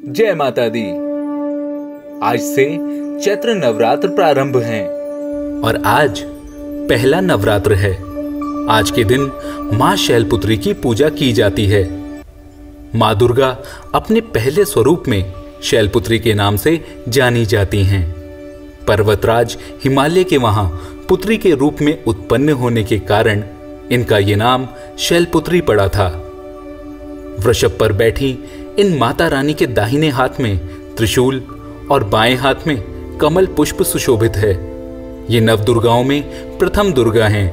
जय माता दी। आज से चैत्र नवरात्र प्रारंभ हैं और आज पहला नवरात्र है। आज के दिन मां शैलपुत्री की पूजा की जाती है। मां दुर्गा अपने पहले स्वरूप में शैलपुत्री के नाम से जानी जाती हैं। पर्वतराज हिमालय के वहां पुत्री के रूप में उत्पन्न होने के कारण इनका ये नाम शैलपुत्री पड़ा था। वृषभ पर बैठी इन माता रानी के दाहिने हाथ में त्रिशूल और बाएं हाथ में कमल पुष्प सुशोभित है। ये नव दुर्गाओं में प्रथम दुर्गा हैं।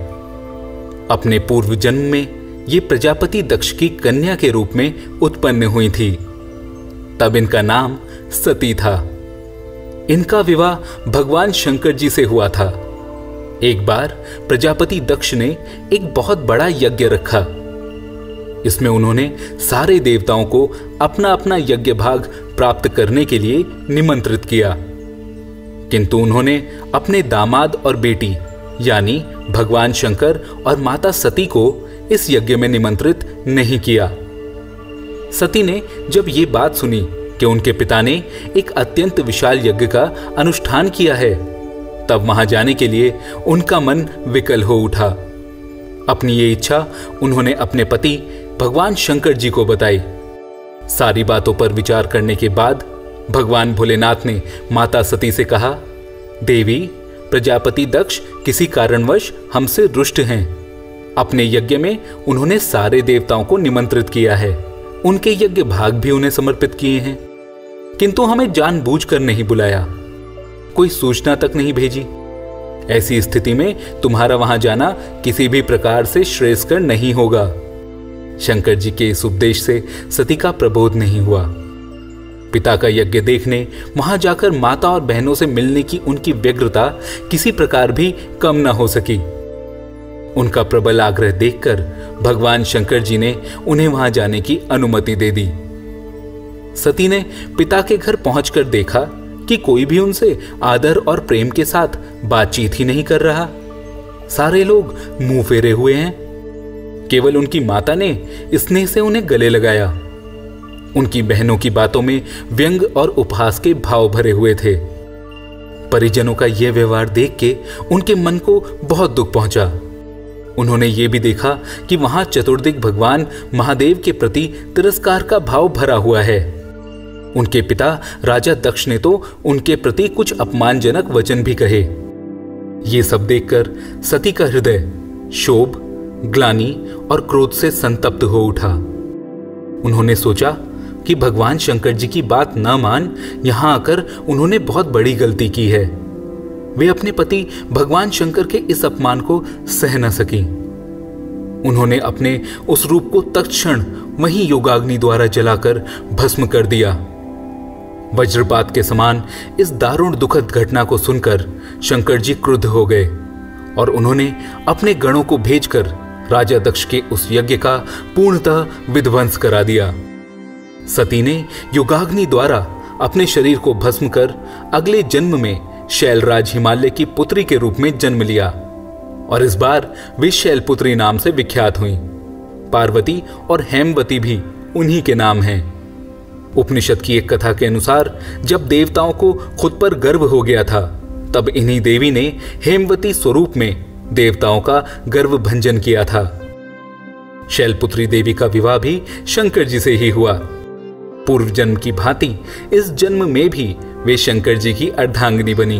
अपने पूर्व जन्म में ये प्रजापति दक्ष की कन्या के रूप में उत्पन्न हुई थी। तब इनका नाम सती था। इनका विवाह भगवान शंकर जी से हुआ था। एक बार प्रजापति दक्ष ने एक बहुत बड़ा यज्ञ रखा। इसमें उन्होंने सारे देवताओं को अपना अपना यज्ञ भाग प्राप्त करने के लिए निमंत्रित किया, किंतु उन्होंने अपने दामाद और बेटी यानी भगवान शंकर और माता सती को इस यज्ञ में निमंत्रित नहीं किया। सती ने जब ये बात सुनी कि उनके पिता ने एक अत्यंत विशाल यज्ञ का अनुष्ठान किया है, तब वहां जाने के लिए उनका मन विकल हो उठा। अपनी ये इच्छा उन्होंने अपने पति भगवान शंकर जी को बताई। सारी बातों पर विचार करने के बाद भगवान भोलेनाथ ने माता सती से कहा, देवी, प्रजापति दक्ष किसी कारणवश हमसे रुष्ट हैं। अपने यज्ञ में उन्होंने सारे देवताओं को निमंत्रित किया है, उनके यज्ञ भाग भी उन्हें समर्पित किए हैं, किंतु हमें जानबूझकर नहीं बुलाया, कोई सूचना तक नहीं भेजी। ऐसी स्थिति में तुम्हारा वहां जाना किसी भी प्रकार से श्रेयस्कर नहीं होगा। शंकर जी के इस उपदेश से सती का प्रबोध नहीं हुआ। पिता का यज्ञ देखने, वहां जाकर माता और बहनों से मिलने की उनकी व्यग्रता किसी प्रकार भी कम न हो सकी। उनका प्रबल आग्रह देखकर भगवान शंकर जी ने उन्हें वहां जाने की अनुमति दे दी। सती ने पिता के घर पहुंचकर देखा कि कोई भी उनसे आदर और प्रेम के साथ बातचीत ही नहीं कर रहा। सारे लोग मुंह फेरे हुए हैं। केवल उनकी माता ने स्नेह से उन्हें गले लगाया। उनकी बहनों की बातों में व्यंग और उपहास के भाव भरे हुए थे। परिजनों का यह व्यवहार देख के उनके मन को बहुत दुख पहुंचा। उन्होंने ये भी देखा कि वहां चतुर्दिक भगवान महादेव के प्रति तिरस्कार का भाव भरा हुआ है। उनके पिता राजा दक्ष ने तो उनके प्रति कुछ अपमानजनक वचन भी कहे। ये सब देखकर सती का हृदय शोभ, ग्लानि और क्रोध से संतप्त हो उठा। उन्होंने सोचा कि भगवान शंकर जी की बात न मान यहां आकर उन्होंने बहुत बड़ी गलती की है। वे अपने पति भगवान शंकर के इस अपमान को सह न सकी। उन्होंने अपने उस रूप को तत्क्षण वहीं योगाग्नि द्वारा जलाकर भस्म कर दिया। वज्रपात के समान इस दारुण दुखद घटना को सुनकर शंकर जी क्रुद्ध हो गए और उन्होंने अपने गणों को भेजकर राजा दक्ष के उस यज्ञ का पूर्णतः विध्वंस करा दिया। सती ने योगाग्नि द्वारा अपने शरीर को भस्म कर अगले जन्म में शैलराज हिमालय की पुत्री के रूप में जन्म लिया और इस बार वे शैलपुत्री नाम से विख्यात हुई। पार्वती और हेमवती भी उन्हीं के नाम हैं। उपनिषद की एक कथा के अनुसार जब देवताओं को खुद पर गर्व हो गया था, तब इन्हीं देवी ने हेमवती स्वरूप में देवताओं का गर्व भंजन किया था। शैलपुत्री देवी का विवाह भी शंकर जी से ही हुआ। पूर्व जन्म की भांति इस जन्म में भी वे शंकर जी की अर्धांगिनी बनी।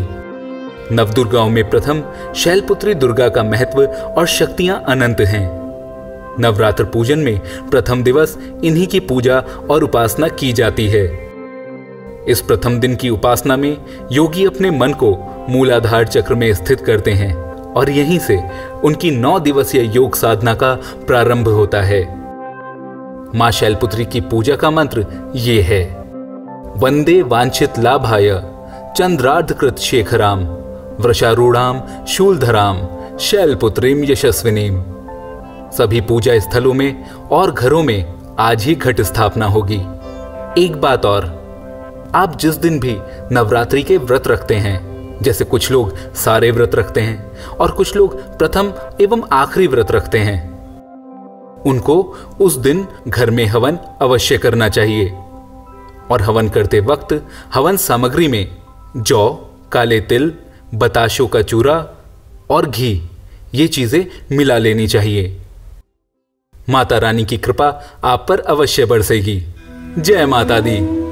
नवदुर्गाओं में प्रथम शैलपुत्री दुर्गा का महत्व और शक्तियां अनंत हैं। नवरात्र पूजन में प्रथम दिवस इन्हीं की पूजा और उपासना की जाती है। इस प्रथम दिन की उपासना में योगी अपने मन को मूलाधार चक्र में स्थित करते हैं और यहीं से उनकी 9 दिवसीय योग साधना का प्रारंभ होता है। मां शैलपुत्री की पूजा का मंत्र ये है, वंदे वांछित लाभाय चंद्रार्धकृत शेखराम वृषारूढ़ाम शूलधराम शैलपुत्रीम यशस्विनीम। सभी पूजा स्थलों में और घरों में आज ही घट स्थापना होगी। एक बात और, आप जिस दिन भी नवरात्रि के व्रत रखते हैं, जैसे कुछ लोग सारे व्रत रखते हैं और कुछ लोग प्रथम एवं आखिरी व्रत रखते हैं, उनको उस दिन घर में हवन अवश्य करना चाहिए। और हवन करते वक्त हवन सामग्री में जौ, काले तिल, बताशों का चूरा और घी ये चीजें मिला लेनी चाहिए। माता रानी की कृपा आप पर अवश्य बरसेगी। जय माता दी।